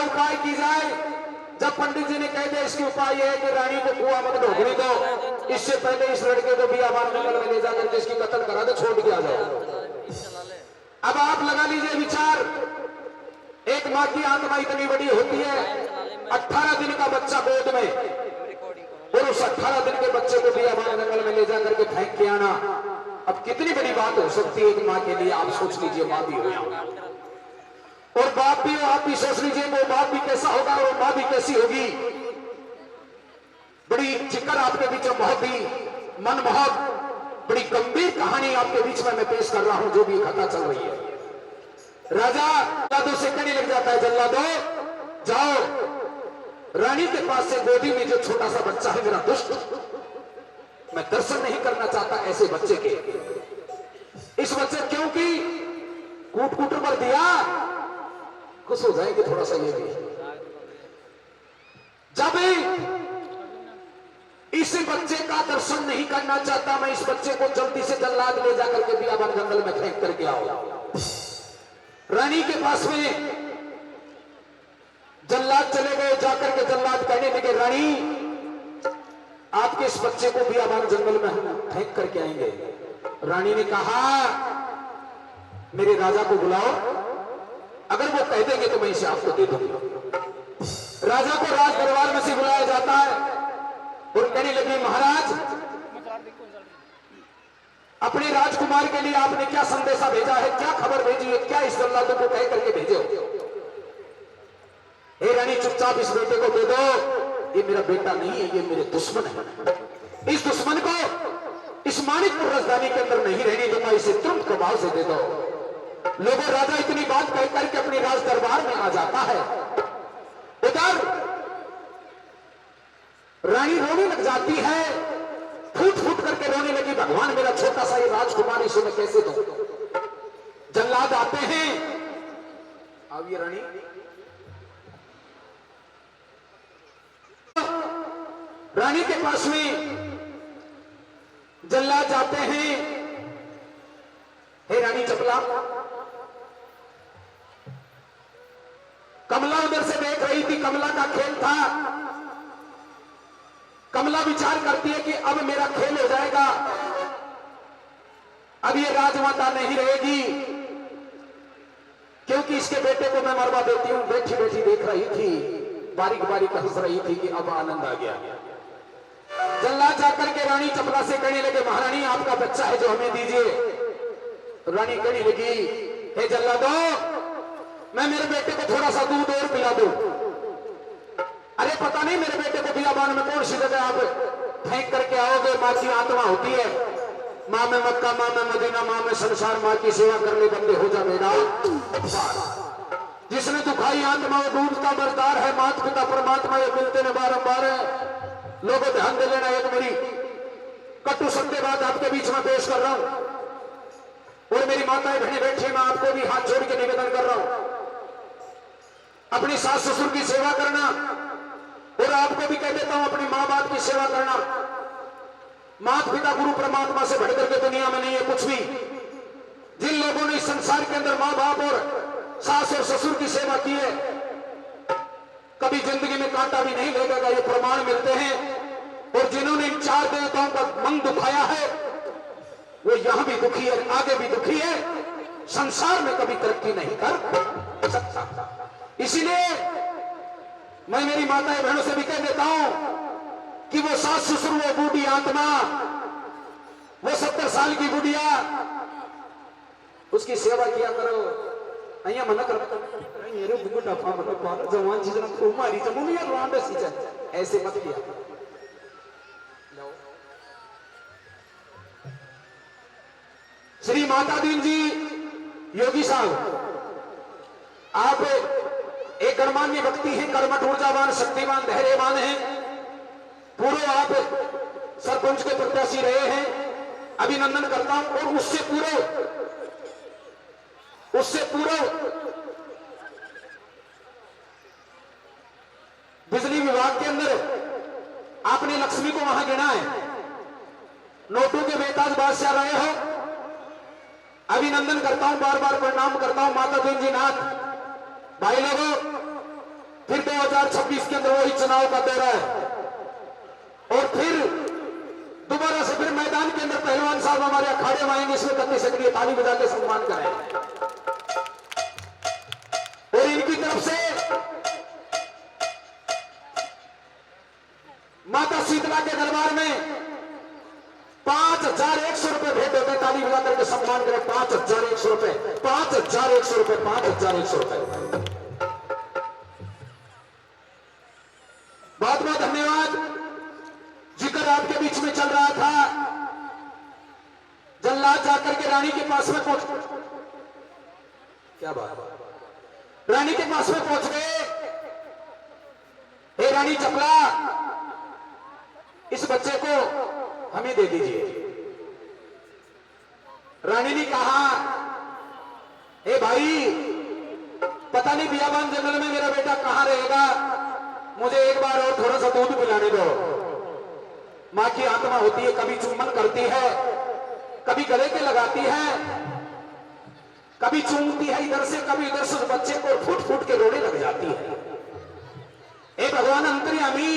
उपाय की जाए। जब पंडित जी ने कह दिया इसके उपाय यह है कि रानी को कुआं मत ढोकने दो, इससे पहले इस लड़के को बियाबान जंगल में ले जाकर के इसकी कत्ल करा दो, छोड़ के आ जाओ। अब आप लगा लीजिए विचार, एक माँ की आत्मा इतनी बड़ी होती है, 18 दिन का बच्चा गोद में, और उस 18 दिन के बच्चे को बियाबान जंगल में ले जाकर के फेंक के आना, अब कितनी बड़ी बात हो सकती है एक माँ के लिए। आप सोच लीजिए, माँ भी हो और बाप भी हो, आप भी सोच लीजिए वो बाप भी कैसा होगा और माँ भी कैसी होगी। बड़ी चिकर आपके बीच में बहुत ही मनमोहक, बड़ी गंभीर कहानी आपके बीच में मैं पेश कर रहा हूं, जो भी कथा चल रही है। राजा जल्लादों से कहने लग जाता है, जल्लादों जाओ रानी के पास से गोदी में जो छोटा सा बच्चा है मेरा दुष्ट, मैं दर्शन नहीं करना चाहता ऐसे बच्चे के। इस बच्चे क्योंकि कूट कूट पर दिया, खुश हो जाएंगे थोड़ा सा ये भी। जब इस बच्चे का दर्शन नहीं करना चाहता, मैं इस बच्चे को जल्दी से जल्लाद ले जाकर के बियाबान जंगल में फेंक करके आओ। रानी के पास में जल्लाद चले गए, जाकर के जल्लाद कहने लगे, रानी आपके इस बच्चे को बियाबान जंगल में हम फेंक करके आएंगे। रानी ने कहा, मेरे राजा को बुलाओ, अगर वो कह देंगे तो मैं इसे आपको दे दूंगा। राजा को राज दरबार में से बुलाया जाता है और कहने लगी, महाराज अपने राजकुमार के लिए आपने क्या संदेशा भेजा है, क्या खबर भेजी है, क्या इस जल्लादों को कह करके भेजे हो? हे रानी चुपचाप इस बेटे को दे दो, ये मेरा बेटा नहीं है, ये मेरे दुश्मन है। इस दुश्मन को इस मानिकपुर राजधानी के अंदर नहीं रहने दूंगा, इसे तुरंत कबाल से दे दो। लोगों, राजा इतनी बात कह करके अपने राज दरबार में आ जाता है। उधर रानी रोने लग जाती है, फूट फूट करके रोने लगी, भगवान मेरा छोटा सा ये राजकुमार, इसे मैं कैसे दूं? जल्लाद आते हैं, अब ये रानी रानी के पास में जल्लाद जाते हैं। हे रानी चपला, कमला उधर से देख रही थी, कमला का खेल था। कमला विचार करती है कि अब मेरा खेल हो जाएगा, अब ये राजमाता नहीं रहेगी, क्योंकि इसके बेटे को मैं मरवा देती हूं। बैठी बैठी देख रही थी, बारीक बारीक हंस रही थी कि अब आनंद आ गया। जल्लाद जाकर के रानी चपला से कहने लगे, महारानी आपका बच्चा है जो हमें दीजिए। रानी कहने लगी, हे जल्लादों, मैं मेरे बेटे को थोड़ा सा दूध और पिला दूं। अरे पता नहीं मेरे बेटे को बियाबान में कौन सी जगह आप फेंक करके आओगे। माँ की आत्मा होती है, माँ में मक्का, माँ में मदीना, माँ में संसार, माँ की सेवा करने बंदे हो जा मेरा। जिसने दुखाई आत्मा वो दूध का बरदार है, माता पिता परमात्मा ये मिलते ने बारंबार है। लोगों ध्यान दे लेना, एक मेरी कटु सत्य बात आपके बीच में पेश कर रहा हूं और मेरी माताएं बहनें बैठी, मैं आपको भी हाथ जोड़ के निवेदन कर रहा हूं, अपनी सास ससुर की सेवा करना, और आपको भी कह देता हूं अपनी माँ बाप की सेवा करना। माता पिता गुरु परमात्मा से बढ़कर के दुनिया में नहीं है कुछ भी। जिन लोगों ने इस संसार के अंदर माँ बाप और सास और ससुर की सेवा की है, कभी जिंदगी में कांटा भी नहीं लगेगा, ये प्रमाण मिलते हैं। और जिन्होंने इन चार देवताओं का मन दुखाया है, वो यहां भी दुखी है, आगे भी दुखी है, संसार में कभी तरक्की नहीं कर सकता। इसीलिए मैं मेरी माताएं बहनों से भी कह देता हूं कि वो सास ससुर, वो बूढ़ी आत्मा, वो 70 साल की बुढ़िया, उसकी सेवा किया करो। अहिया मना कर जवान चीज मारी ऐसे मत किया। श्री माता दीन जी योगी साहब, आप एक गणमान्य व्यक्ति हैं, कर्मठ, ऊर्जावान, शक्तिवान, धैर्यवान हैं। पूर्व आप सरपंच के प्रत्याशी रहे हैं, अभिनंदन करता हूं। और उससे पूर्व बिजली विभाग के अंदर आपने लक्ष्मी को वहां गिना है, नोटों के बेताज बादशाह रहे हो, अभिनंदन करता हूं, बार बार प्रणाम करता हूं। माता दीन जी नाथ भाई लोगों, फिर 2026 के अंदर वही चुनाव का दौरा है और फिर दोबारा से फिर मैदान के अंदर पहलवान साहब हमारे अखाड़े में आएंगे। इसमें करने से लिए ताली बजा के सम्मान करें और इनकी तरफ से माता शीतला के दरबार में 5100 रुपए भेंट होते हैं। ताली बजा करके सम्मान करें। 5100 रुपए 5100 रुपए 5100 रुपए। बहुत बहुत धन्यवाद। जिक्र आपके बीच में चल रहा था, जल्लाद जाकर के रानी के पास में पहुंच, क्या बात, रानी के पास में पहुंच गए। हे रानी चपला, इस बच्चे को हमें दे दीजिए। रानी ने कहा, हे भाई, पता नहीं बियाबान जंगल में मेरा बेटा कहां रहेगा, मुझे एक बार और थोड़ा सा दूध पिलाने दो। मां की आत्मा होती है, कभी चुम्बन करती है, कभी गले के लगाती है, कभी चूमती है इधर से, कभी इधर से। बच्चे को फूट फूट के रोने लग जाती है। ए भगवान अंतर्यामी,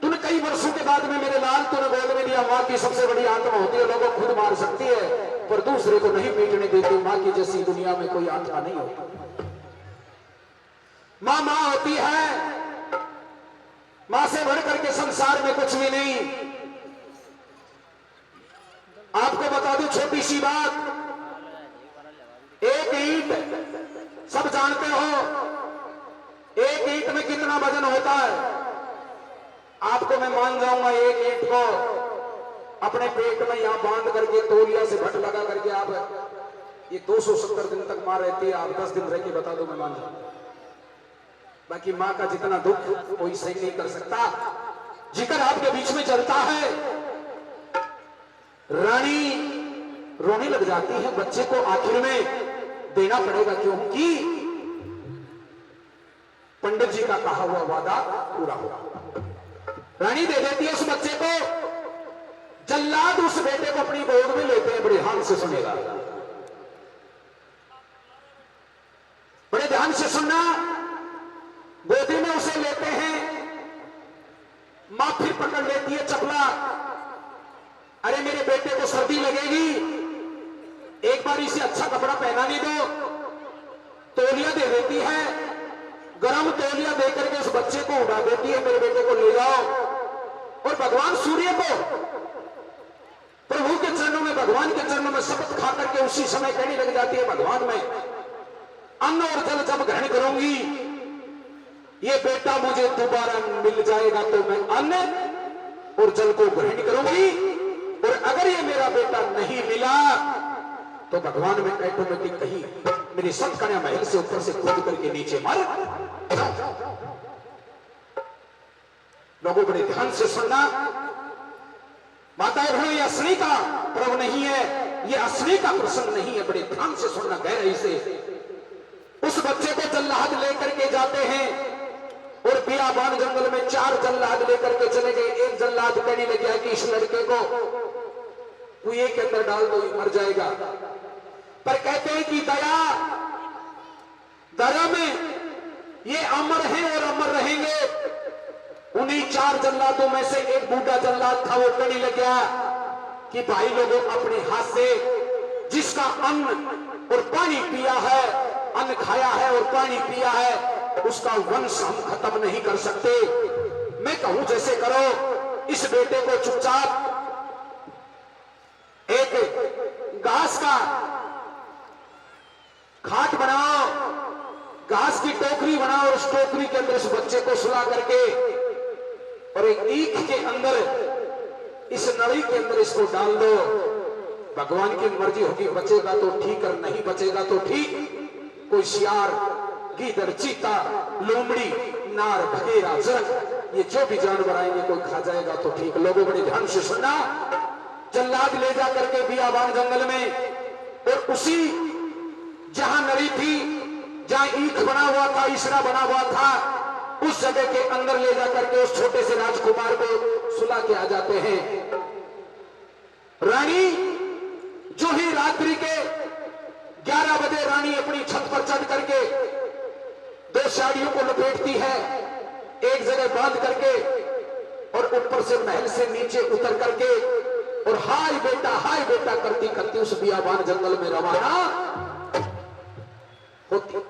तूने कई वर्षों के बाद में मेरे लाल तूने गोद में दिया। मां की सबसे बड़ी आत्मा होती है, लोगों खुद मार सकती है पर दूसरे को नहीं पीटने देती। मां की जैसी दुनिया में कोई आत्मा नहीं होती। मां मां होती है, मां से बढ़ करके संसार में कुछ भी नहीं। आपको बता दूं छोटी सी बात, एक ईंट, सब जानते हो एक ईंट में कितना वजन होता है। आपको मैं मान जाऊंगा, एक ईंट को अपने पेट में यहां बांध करके तौलिया से भट लगा करके आप ये 270 दिन तक मां रहती है। आप 10 दिन रह के बता दो, मैं मान जाऊंगा। बाकी मां का जितना दुख कोई सही नहीं कर सकता। जिक्र आपके बीच में चलता है, रानी रोने लग जाती है। बच्चे को आखिर में देना पड़ेगा क्योंकि पंडित जी का कहा हुआ वादा पूरा हुआ। रानी दे देती है उस बच्चे को। जल्लाद उस बेटे को अपनी गोद में लेते हैं। बड़े ध्यान से सुनेगा, बड़े ध्यान से सुनना। गोदी में उसे लेते हैं। मां फिर पकड़ लेती है चपला, अरे मेरे बेटे को सर्दी लगेगी, एक बार इसे अच्छा कपड़ा पहनाने दो। तौलिया दे देती है, गरम तौलिया देकर के उस बच्चे को उड़ा देती है। मेरे बेटे को ले जाओ। और भगवान सूर्य को प्रभु के चरणों में, भगवान के चरणों में शपथ खा करके उसी समय कहने लग जाती है, भगवान मैं अन्न और जल जब ग्रहण करूंगी, ये बेटा मुझे दोबारा मिल जाएगा तो मैं अन्न और जल को ग्रहण करूंगी। और अगर ये मेरा बेटा नहीं मिला तो भगवान में ऑटोमेटिक कहीं मेरी सब कन्या महल से ऊपर से कूद करके नीचे मर। लोगों बड़े ध्यान से सुनना। माता बहनों, ये असली का पर्व नहीं है, ये असली का प्रसंग नहीं है। बड़े ध्यान से सुनना गहराई से। उस बच्चे को जल्लाद लेकर के जाते हैं और बियाबान जंगल में 4 जल्लाद लेकर के चले गए। एक जल्लाद कहने लग गया कि इस लड़के को कुएं के अंदर डाल दो, मर जाएगा। पर कहते हैं कि दया में ये अमर हैं और अमर रहेंगे। उन्हीं 4 जल्लादों में से एक बूढ़ा जल्लाद था। वो कहने लग गया कि भाई लोगों, अपने हाथ से जिसका अन्न और पानी पिया है, अन्न खाया है और पानी पिया है, उसका वंश हम खत्म नहीं कर सकते। मैं कहूं जैसे करो, इस बेटे को चुपचाप एक घास का खाट बनाओ, घास की टोकरी बनाओ और उस टोकरी के अंदर इस बच्चे को सुला करके और एक ईख के अंदर, इस नली के अंदर इसको डाल दो। भगवान की मर्जी होगी, बचेगा तो ठीक और नहीं बचेगा तो ठीक। कोई सियार, गीदड़, चीता, लोमड़ी, नार, भगेरा, जरक, ये जो भी जानवर आएंगे कोई खा जाएगा तो ठीक। लोगों बड़े ध्यान से सुनना। जल्लाद ले जा करके बियाबान जंगल में और उसी जहां नली थी, जहां ईख बना हुआ था, इसरा बना हुआ था, उस जगह के अंदर ले जा करके उस छोटे से राजकुमार को सुला के आ जाते हैं। रानी जो ही रात्रि के 11 बजे रानी अपनी छत पर चढ़ करके 2 साड़ियों को लपेटती है एक जगह बांध करके और ऊपर से महल से नीचे उतर करके और हाय बेटा करती करती उस बियाबान जंगल में रवाना होती।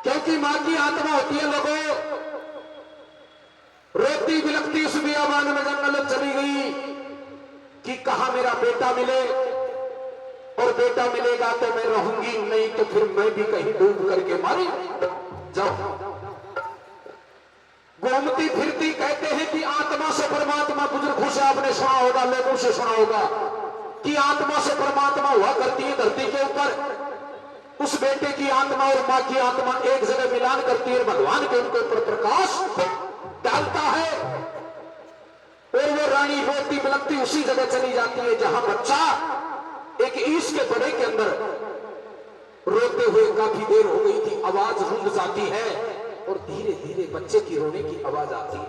क्योंकि मां की आत्मा होती है लोगों, रोती बिलखती उस बियाबान में जंगल में चली गई कि कहां मेरा बेटा मिले, और बेटा मिलेगा तो मैं रहूंगी, नहीं तो फिर मैं भी कहीं डूब करके मारी जाऊं। घूमती फिरती कहते हैं कि आत्मा से परमात्मा, बुजुर्गों से आपने सुना होगा, लोगों से सुना होगा कि आत्मा से परमात्मा हुआ करती है धरती के ऊपर। उस बेटे की आत्मा और मां की आत्मा एक जगह मिलान करती है, भगवान के उनके ऊपर प्रकाश डालता है और वो रानी रोती बिलखती उसी जगह चली जाती है जहां बच्चा एक ईश के बड़े के अंदर रोते हुए काफी देर हो गई थी। आवाज रुंध जाती है और धीरे धीरे बच्चे की रोने की आवाज आती है।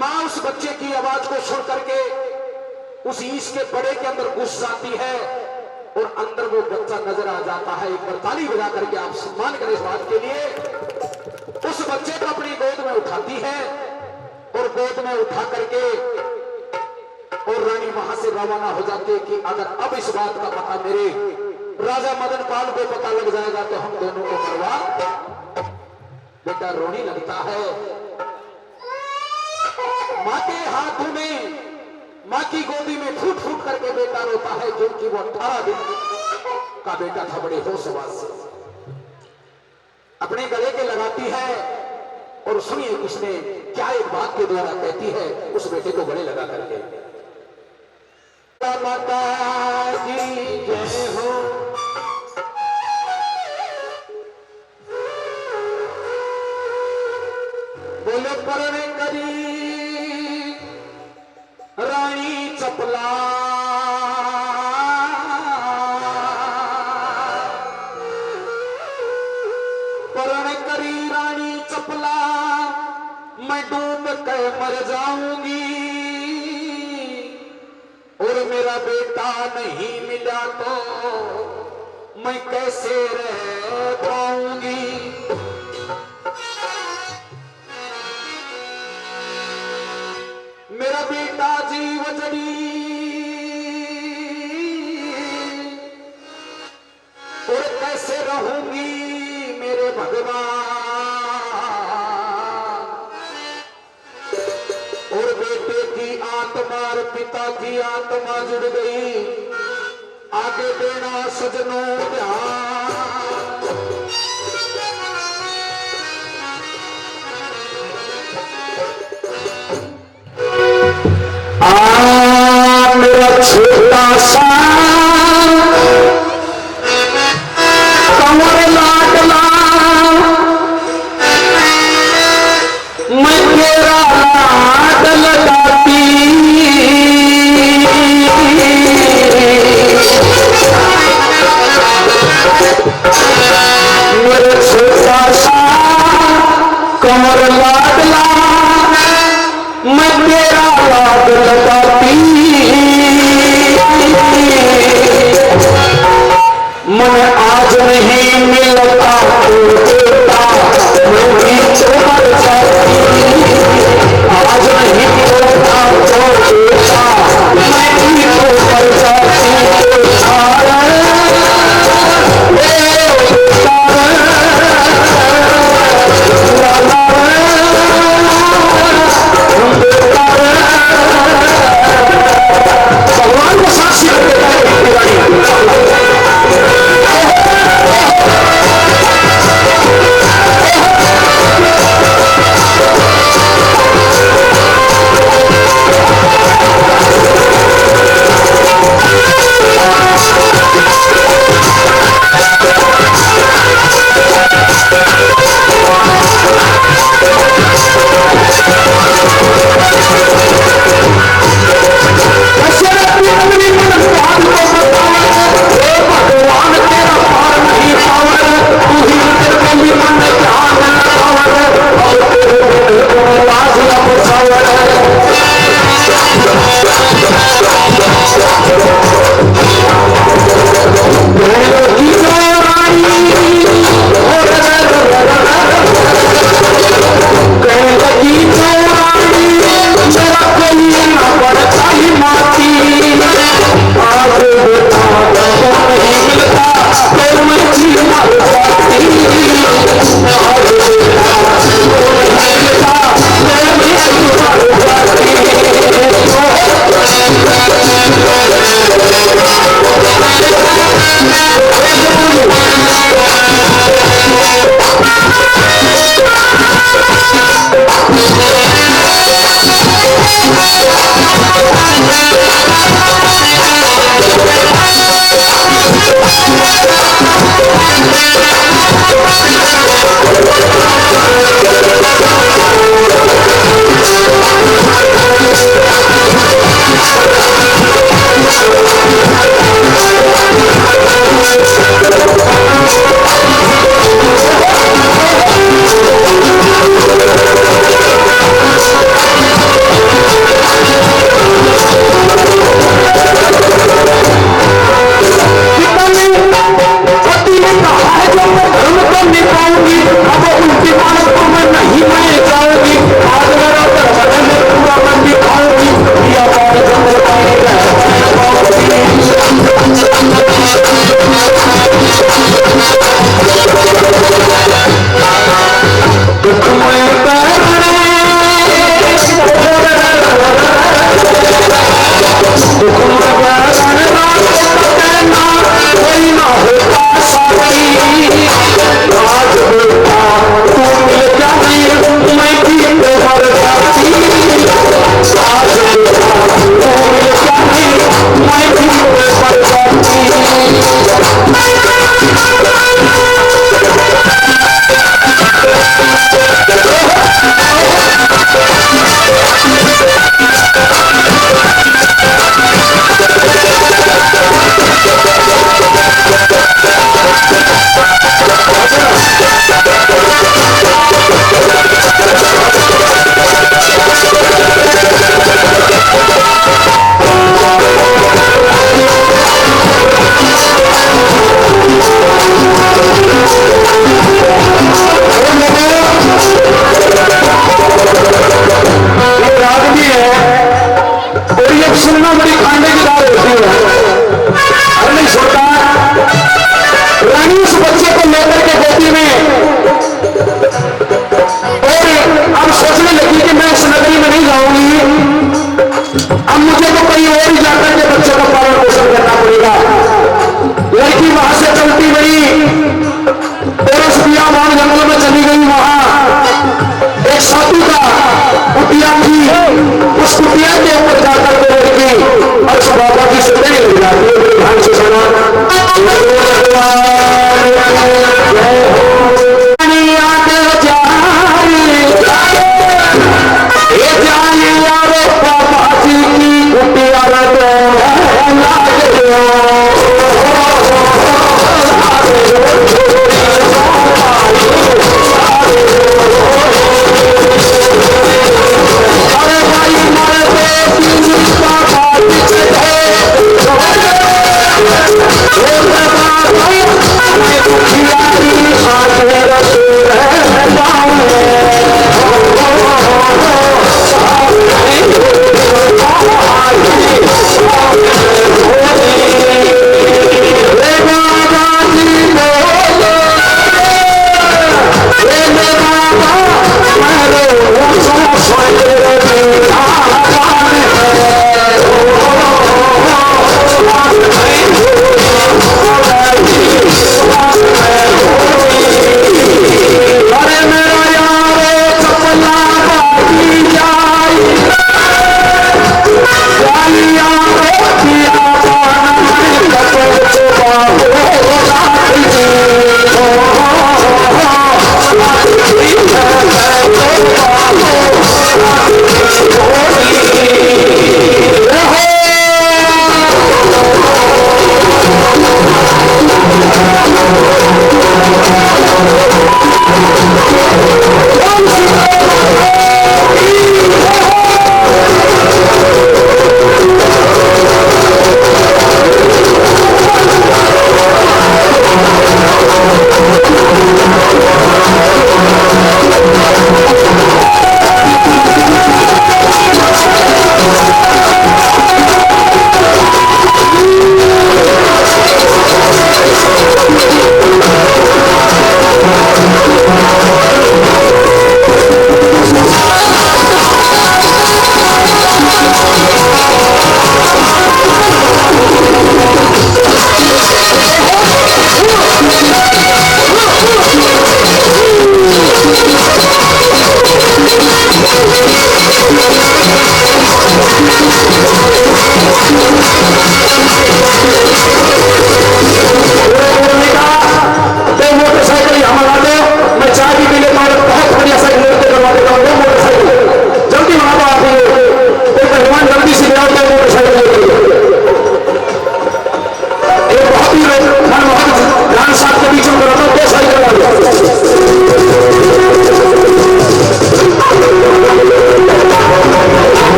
मां उस बच्चे की आवाज को सुन करके उस ईश के बड़े के अंदर घुस जाती है और अंदर वो बच्चा नजर आ जाता है। एक बार ताली बजा करके आप सम्मान करें इस बात के लिए। उस बच्चे को अपनी गोद में उठाती है और गोद में उठा करके और रानी वहां से रवाना हो जाती है कि अगर अब इस बात का पता मेरे राजा मदन पाल को पता लग जाएगा तो हम दोनों को मरवा। बेटा रोने लगता है, मां के हाथों में, मां की गोदी में फूट फूट करके बेटा रोता है, क्योंकि वो 18 दिन का बेटा था। बड़े होशवास से अपने गले के लगाती है और सुनिए उसने क्या एक बात के द्वारा कहती है उस बेटे को गले लगा करके। माता की जय हो, बोले परण करी रानी चपला, परण करी रानी चपला, मैं डूब के मर जाऊंगी और मेरा बेटा नहीं मिला तो मैं कैसे रह पाऊंगी। मेरा बेटा जीव जड़ी और कैसे रहूंगी मेरे भगवान। और बेटे की आत्मा और पिता की आत्मा जुड़ गई, आगे देना सजनों ध्यान। मेरा छोटा सा कमर लाडला, मैं तेरा लाड लगाती, मेरा छोटा सा कमर लाडला, मैं तेरा लाड लगाती, मन आज नहीं मिलता तो बेटा मैं भी तो मर जाती, आज नहीं मिलता तो बेटा मैं भी तो मर जाती। भगवान को साक्षी रखता है। निभाऊंगी